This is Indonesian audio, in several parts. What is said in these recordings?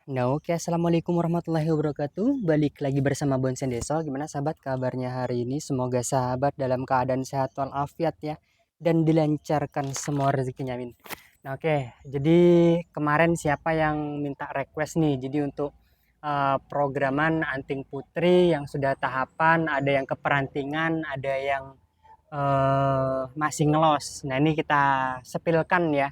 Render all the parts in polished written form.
Nah, oke, assalamualaikum warahmatullahi wabarakatuh. Balik lagi bersama Bonsen Deso. Gimana sahabat kabarnya hari ini? Semoga sahabat dalam keadaan sehat walafiat ya, dan dilancarkan semua rezekinya, amin. Nah, oke, jadi kemarin siapa yang minta request nih? Jadi untuk programan Anting Putri yang sudah tahapan, ada yang keperantingan, ada yang masih ngelos. Nah, ini kita sepilkan ya.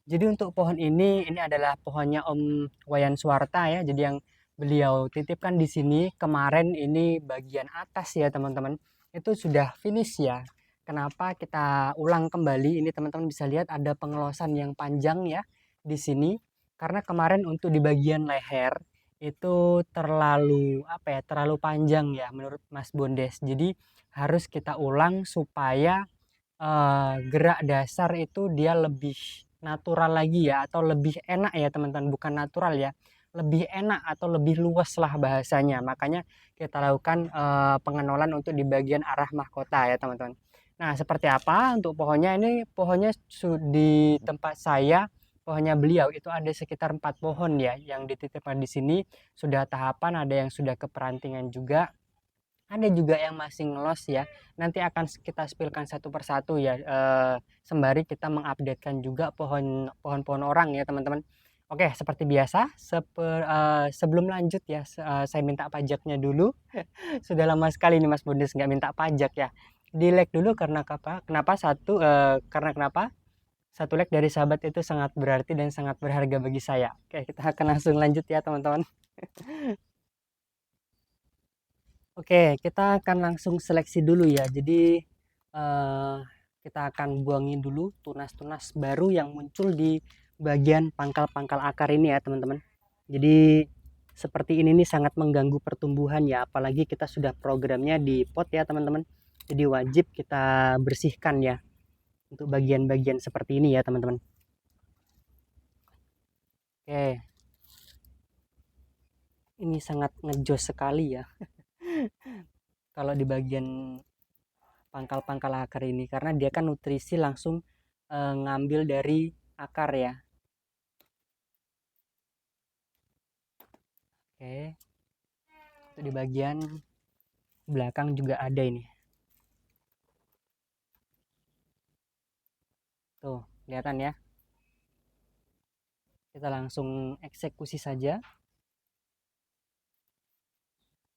Jadi untuk pohon ini adalah pohonnya Om Wayan Suwarta ya. Jadi yang beliau titipkan di sini kemarin ini bagian atas ya teman-teman. Itu sudah finish ya. Kenapa kita ulang kembali? Ini teman-teman bisa lihat ada pengelosan yang panjang ya di sini. Karena kemarin untuk di bagian leher itu terlalu apa ya? Terlalu panjang ya menurut Mas Bondes. Jadi harus kita ulang supaya gerak dasar itu dia lebih natural lagi ya atau lebih enak ya teman-teman, bukan natural ya, lebih enak atau lebih luas lah bahasanya. Makanya kita lakukan pengenolan untuk di bagian arah mahkota ya teman-teman. Nah, seperti apa untuk pohonnya? Ini pohonnya di tempat saya, pohonnya beliau itu ada sekitar 4 pohon ya yang dititipkan di sini. Sudah tahapan, ada yang sudah keperantingan juga, ada juga yang masih ngelos ya. Nanti akan kita spilkan satu persatu ya, sembari kita mengupdatekan juga pohon-pohon orang ya teman-teman. Oke, seperti biasa, sebelum lanjut ya, saya minta pajaknya dulu. Sudah lama sekali nih Mas Bondes nggak minta pajak ya. Di like dulu karena apa? Kenapa satu? Karena kenapa? Satu like dari sahabat itu sangat berarti dan sangat berharga bagi saya. Oke, kita akan langsung lanjut ya teman-teman. Oke, kita akan langsung seleksi dulu ya. Jadi eh, kita akan buangin dulu tunas-tunas baru yang muncul di bagian pangkal-pangkal akar ini ya teman-teman. Jadi seperti ini nih sangat mengganggu pertumbuhan ya. Apalagi kita sudah programnya di pot ya teman-teman. Jadi wajib kita bersihkan ya untuk bagian-bagian seperti ini ya teman-teman. Oke, ini sangat ngejos sekali ya. Kalau di bagian pangkal-pangkal akar ini karena dia kan nutrisi langsung ngambil dari akar ya. Oke, itu di bagian belakang juga ada ini. Tuh, kelihatan ya. Kita langsung eksekusi saja.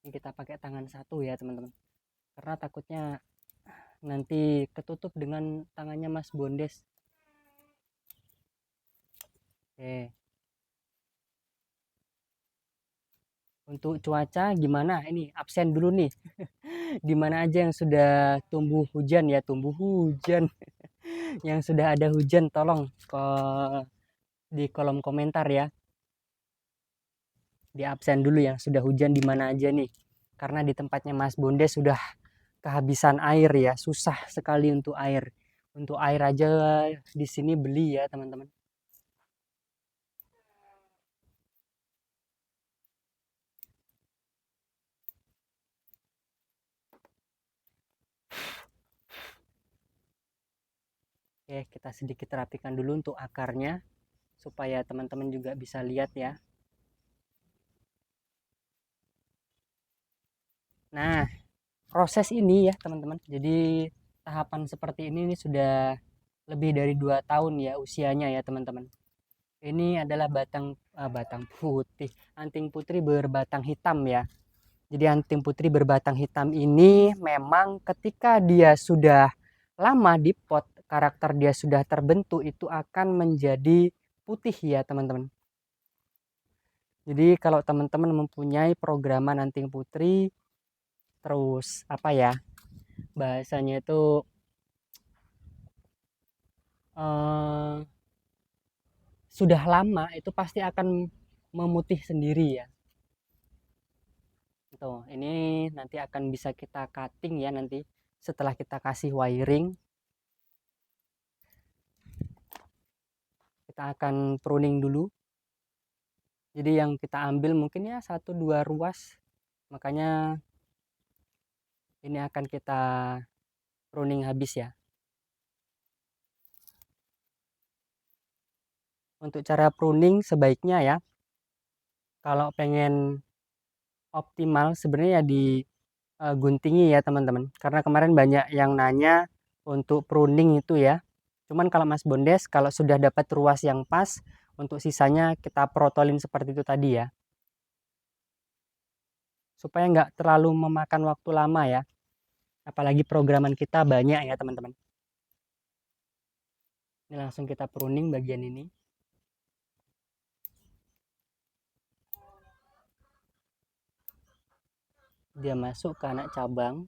Ini kita pakai tangan satu ya, teman-teman. Karena takutnya nanti ketutup dengan tangannya Mas Bondes. Oke. Untuk cuaca gimana? Ini absen dulu nih. Di mana aja yang sudah tumbuh hujan ya, tumbuh hujan. Yang sudah ada hujan tolong di kolom komentar ya. Di absen dulu yang sudah hujan di mana aja nih. Karena di tempatnya Mas Bonde sudah kehabisan air ya, susah sekali untuk air. Untuk air aja di sini beli ya, teman-teman. Oke, kita sedikit rapikan dulu untuk akarnya supaya teman-teman juga bisa lihat ya. Nah, proses ini ya, teman-teman. Jadi tahapan seperti ini sudah lebih dari 2 tahun ya usianya ya, teman-teman. Ini adalah batang putih, anting putri berbatang hitam ya. Jadi anting putri berbatang hitam ini memang ketika dia sudah lama di pot, karakter dia sudah terbentuk itu akan menjadi putih ya teman-teman. Jadi kalau teman-teman mempunyai programan anting putri, terus apa ya bahasanya itu eh, sudah lama itu pasti akan memutih sendiri ya. Tuh, ini nanti akan bisa kita cutting ya nanti setelah kita kasih wiring. Kita akan pruning dulu. Jadi yang kita ambil mungkin ya 1-2 ruas. Makanya ini akan kita pruning habis ya. Untuk cara pruning sebaiknya ya Kalau pengen optimal sebenarnya ya di guntingi ya teman-teman. Karena kemarin banyak yang nanya untuk pruning itu ya. Cuman kalau Mas Bondes, kalau sudah dapat ruas yang pas, untuk sisanya kita protolin seperti itu tadi ya. Supaya nggak terlalu memakan waktu lama ya. Apalagi programan kita banyak ya teman-teman. Ini langsung kita pruning bagian ini. Dia masuk ke anak cabang.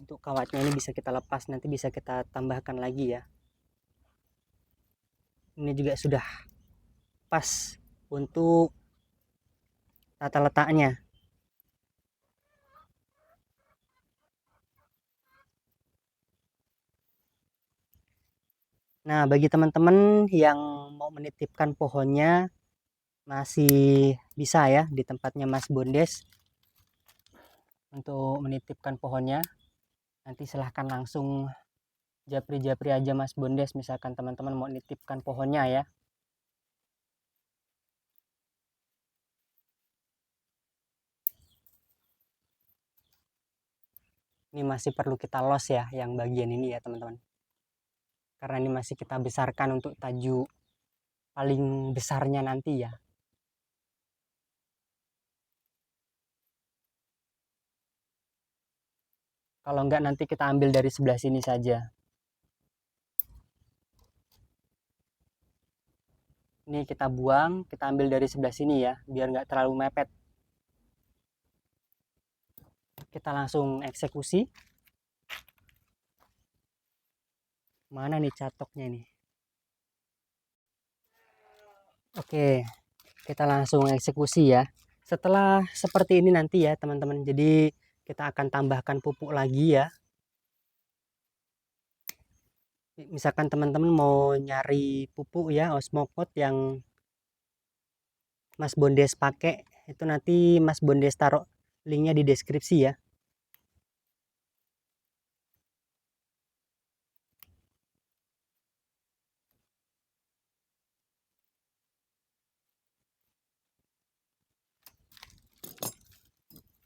Untuk kawatnya ini bisa kita lepas, nanti bisa kita tambahkan lagi ya. Ini juga sudah pas untuk tata letaknya. Nah, bagi teman-teman yang mau menitipkan pohonnya, masih bisa ya di tempatnya Mas Bondes untuk menitipkan pohonnya. Nanti silahkan langsung japri-japri aja Mas Bondes, misalkan teman-teman mau nitipkan pohonnya ya. Ini masih perlu kita los ya yang bagian ini ya teman-teman. Karena ini masih kita besarkan untuk tajuk paling besarnya nanti ya. Kalau enggak nanti kita ambil dari sebelah sini saja. Ini kita buang, kita ambil dari sebelah sini ya, biar nggak terlalu mepet. Kita langsung eksekusi. Mana nih catoknya nih? Oke, kita langsung eksekusi ya. Setelah seperti ini nanti ya teman-teman, jadi kita akan tambahkan pupuk lagi ya. Misalkan teman-teman mau nyari pupuk ya, Osmocot yang Mas Bondes pakai, itu nanti Mas Bondes taruh linknya di deskripsi ya.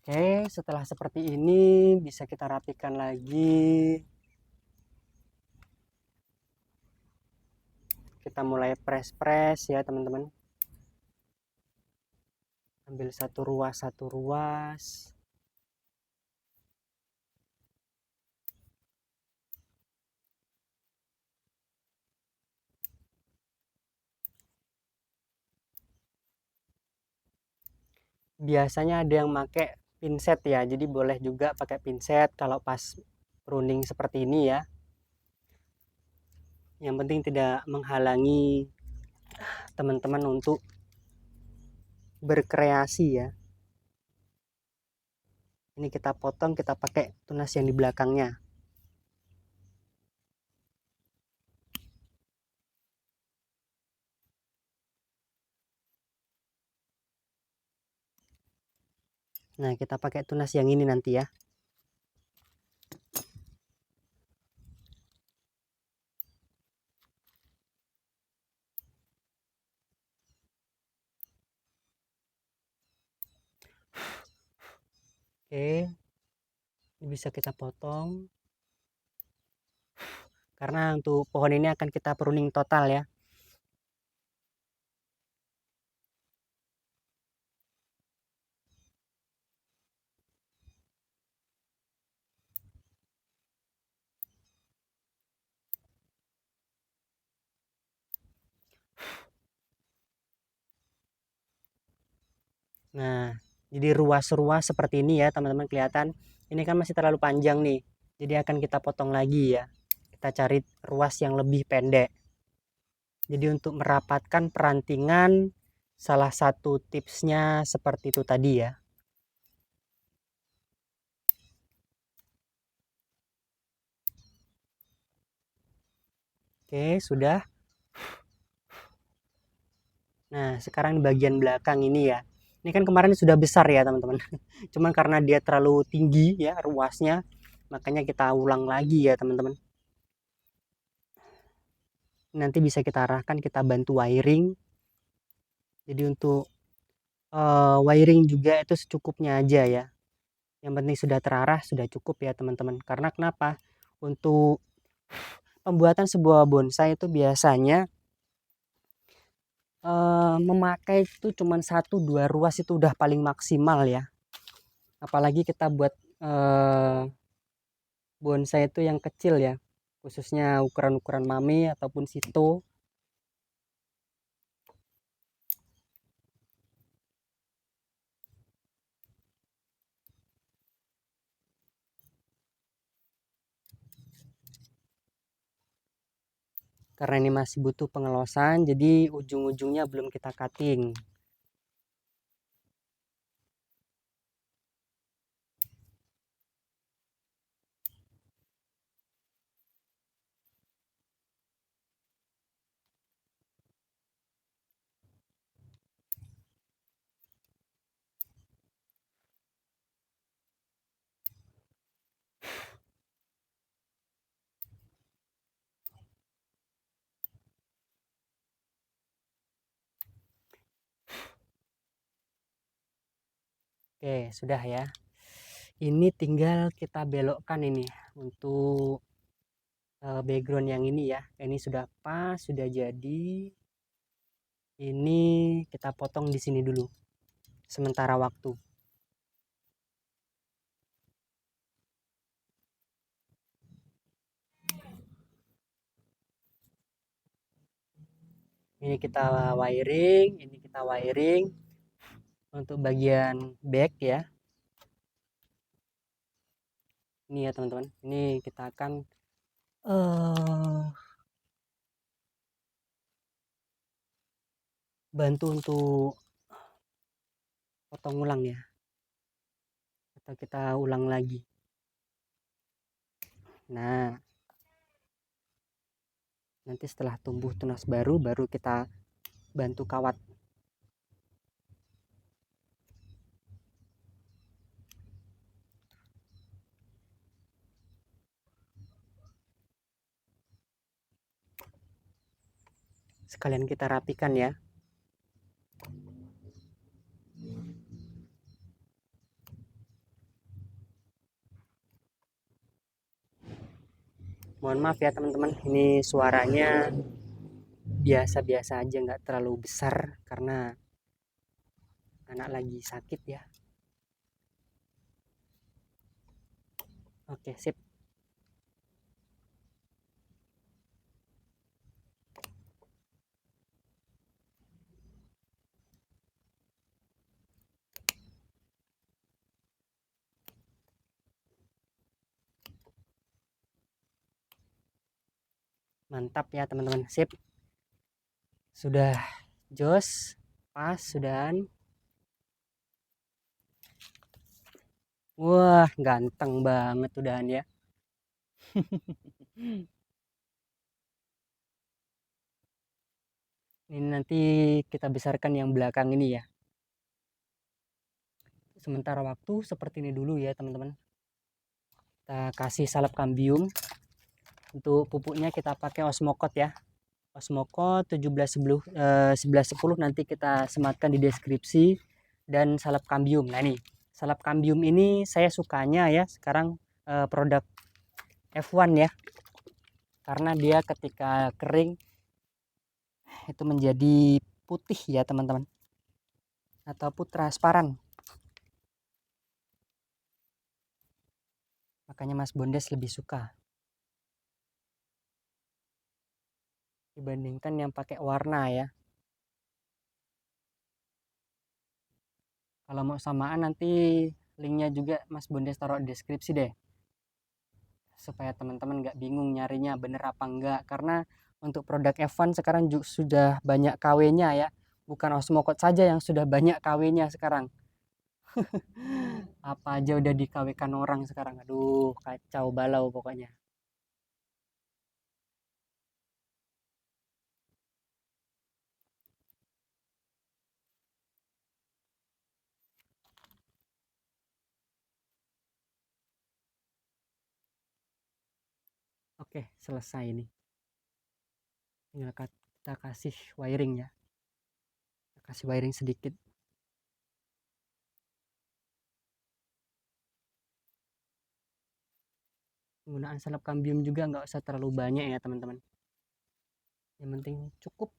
Oke, setelah seperti ini bisa kita rapikan lagi. Kita mulai press-press ya teman-teman. Ambil satu ruas. Biasanya ada yang pakai pinset ya, jadi boleh juga pakai pinset kalau pas pruning seperti ini ya. Yang penting tidak menghalangi teman-teman untuk berkreasi ya. Ini kita potong, kita pakai tunas yang di belakangnya. Nah, kita pakai tunas yang ini nanti ya. Oke, ini bisa kita potong. Karena untuk pohon ini akan kita pruning total ya. Nah, jadi ruas-ruas seperti ini ya teman-teman kelihatan. Ini kan masih terlalu panjang nih. Jadi akan kita potong lagi ya. Kita cari ruas yang lebih pendek. Jadi untuk merapatkan perantingan, salah satu tipsnya seperti itu tadi ya. Oke, sudah. Nah, sekarang bagian belakang ini ya. Ini kan kemarin sudah besar ya teman-teman. Cuman karena dia terlalu tinggi ya ruasnya, Makanya kita ulang lagi ya teman-teman. Nanti bisa kita arahkan, kita bantu wiring. Jadi untuk wiring juga itu secukupnya aja ya. Yang penting sudah terarah, sudah cukup ya teman-teman. Karena kenapa? Untuk pembuatan sebuah bonsai itu biasanya memakai itu cuman 1-2 ruas itu udah paling maksimal ya. Apalagi kita buat bonsai itu yang kecil ya, khususnya ukuran-ukuran mami ataupun sito. Karena ini masih butuh pengelosan, jadi ujung-ujungnya belum kita cutting. Oke, sudah ya. Ini tinggal kita belokkan ini untuk background yang ini ya. Ini sudah pas, sudah jadi. Ini kita potong di sini dulu sementara waktu. Ini kita wiring untuk bagian back ya. Ini ya teman-teman. Ini kita akan bantu untuk potong ulang ya. Atau kita ulang lagi. Nah, nanti setelah tumbuh tunas baru kita bantu kawat. Sekalian kita rapikan ya. Mohon maaf ya teman-teman, ini suaranya biasa-biasa aja, nggak terlalu besar karena anak lagi sakit ya. Oke, sip. Mantap ya teman-teman, sip. Sudah jos, pas, sudahan. Wah, ganteng banget udahan ya. Ini nanti kita besarkan yang belakang ini ya. Sementara waktu seperti ini dulu ya teman-teman. Kita kasih salep kambium. Untuk pupuknya kita pakai Osmocot ya. Osmocot 1110 nanti kita sematkan di deskripsi, dan salep kambium. Nah ini salep kambium ini saya sukanya ya sekarang produk F1 ya, karena dia ketika kering itu menjadi putih ya teman-teman, ataupun transparan. Makanya Mas Bondes lebih suka dibandingkan yang pakai warna ya. Kalau mau samaan nanti linknya juga Mas Bondes taruh di deskripsi deh, supaya teman-teman nggak bingung nyarinya bener apa enggak. Karena untuk produk F1 sekarang juga sudah banyak KW-nya ya, bukan Osmocot saja yang sudah banyak KW-nya sekarang. Apa aja udah di KW-kan orang sekarang, aduh kacau balau pokoknya. Oke, selesai nih. Tinggal kita kasih wiring ya. Kasih wiring sedikit. Penggunaan salep kambium juga nggak usah terlalu banyak ya teman-teman. Yang penting cukup.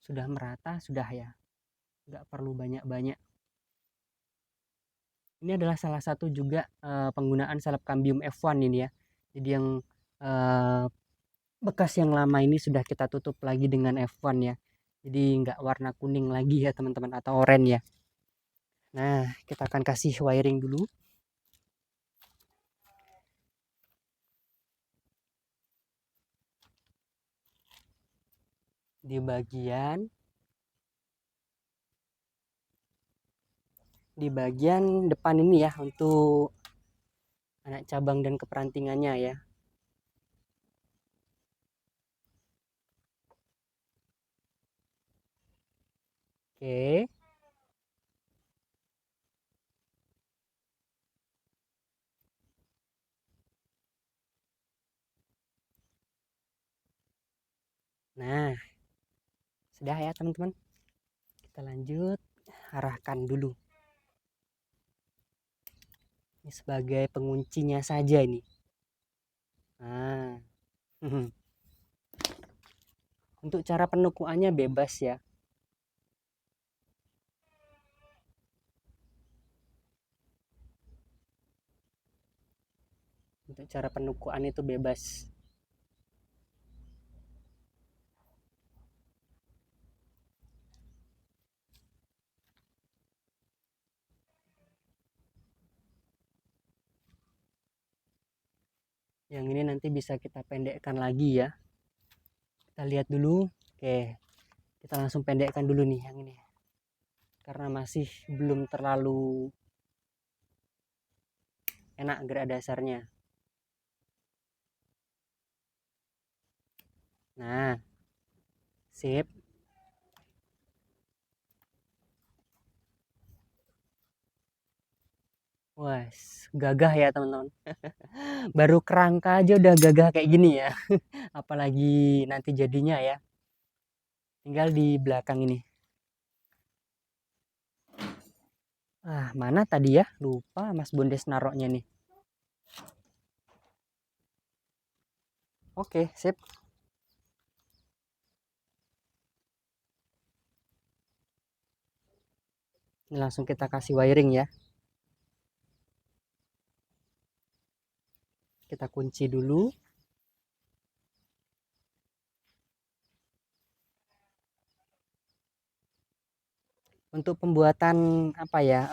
Sudah merata, sudah ya. Nggak perlu banyak-banyak. Ini adalah salah satu juga penggunaan salep kambium F1 ini ya. Jadi yang bekas yang lama ini sudah kita tutup lagi dengan F1 ya. Jadi nggak warna kuning lagi ya teman-teman, atau oranye ya. Nah, kita akan kasih wiring dulu. Di bagian depan ini ya, untuk anak cabang dan keperantingannya ya. Oke. Nah, sudah ya teman-teman. Kita lanjut, arahkan dulu. Ini sebagai penguncinya saja ini. Nah. Untuk cara penukuannya bebas ya. Untuk cara penukuan itu bebas. Yang ini nanti bisa kita pendekkan lagi ya. Kita lihat dulu. Oke, kita langsung pendekkan dulu nih yang ini, karena masih belum terlalu enak gerak dasarnya. Nah, sip. Wah, gagah ya teman-teman. Baru kerangka aja udah gagah kayak gini ya. Apalagi nanti jadinya ya. Tinggal di belakang ini. Ah, mana tadi ya? Lupa Mas Bondes naroknya nih. Oke, sip. Ini langsung kita kasih wiring ya. Kita kunci dulu. Untuk pembuatan apa ya,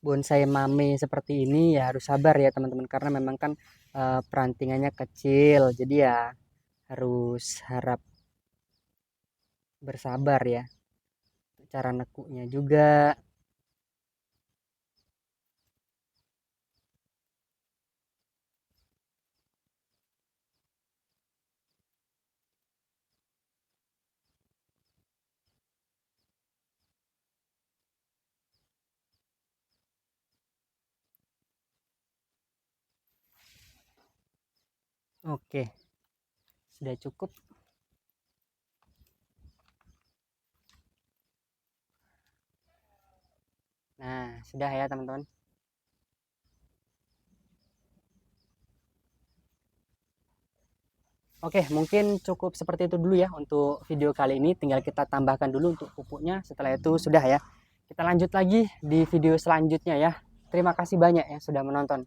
bonsai mame seperti ini ya harus sabar ya teman-teman, karena memang kan perantingannya kecil, jadi ya harus harap bersabar ya. Cara nekuknya juga. Oke, sudah cukup. Nah, sudah ya teman-teman. Oke, mungkin cukup seperti itu dulu ya untuk video kali ini. Tinggal kita tambahkan dulu untuk pupuknya. Setelah itu sudah ya. Kita lanjut lagi di video selanjutnya ya. Terima kasih banyak yang sudah menonton.